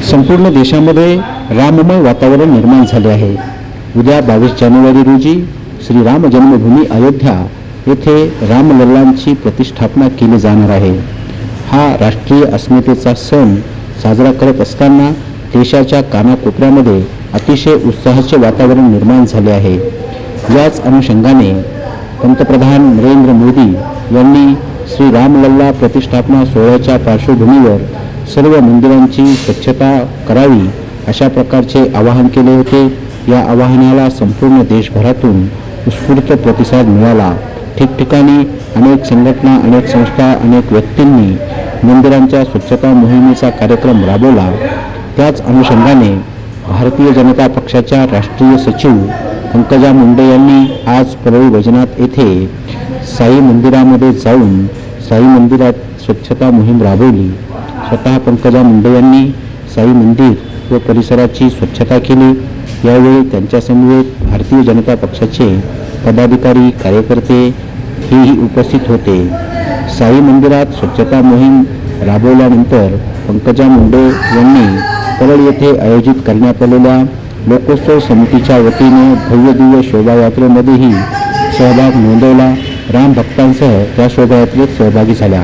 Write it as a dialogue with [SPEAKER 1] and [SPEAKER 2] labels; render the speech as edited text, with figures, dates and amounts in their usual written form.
[SPEAKER 1] संपूर्ण देशामध्ये राममय वातावरण निर्माण झाले आहे. उद्या 22 जानेवारी रोजी श्रीराम जन्मभूमी अयोध्या येथे रामलल्लांची प्रतिष्ठापना केली जाणार आहे. हा राष्ट्रीय अस्मितेचा सण साजरा करत असताना देशाच्या कानाकोपऱ्यामध्ये अतिशय उत्साहाचे वातावरण निर्माण झाले आहे. याच अनुषंगाने पंतप्रधान नरेंद्र मोदी यांनी श्री रामलल्ला प्रतिष्ठापना सोहळ्याच्या पार्श्वभूमीवर सर्व मंदिरांची स्वच्छता करावी अशा प्रकारचे आवाहन केले होते. या आवाहनाला संपूर्ण देशभरातून उत्स्फूर्त प्रतिसाद मिळाला. ठिकठिकाणी अनेक संघटना, अनेक संस्था, अनेक व्यक्तींनी मंदिरांच्या स्वच्छता मोहिमेचा कार्यक्रम राबवला. त्याच अनुषंगाने भारतीय जनता पक्षाच्या राष्ट्रीय सचिव पंकजा मुंडे यांनी आज परळी वैजनाथ येथे साई मंदिरामध्ये जाऊन साई मंदिरात स्वच्छता मोहीम राबवली. स्वतः पंकजा मुंडे यांनी साई मंदिर व परिसराची स्वच्छता केली. यावेळी त्यांच्यासमवेत भारतीय जनता पक्षाचे पदाधिकारी, कार्यकर्ते हेही उपस्थित होते. साई मंदिरात स्वच्छता मोहीम राबवल्यानंतर पंकजा मुंडे यांनी परळ येथे आयोजित करण्यात आलेल्या लोकोत्सव समितीच्या वतीने भव्य दिव्य शोभायात्रेमध्येही सहभाग नोंदवला. राम भक्तांसह त्या शोभायात्रेत सहभागी झाल्या.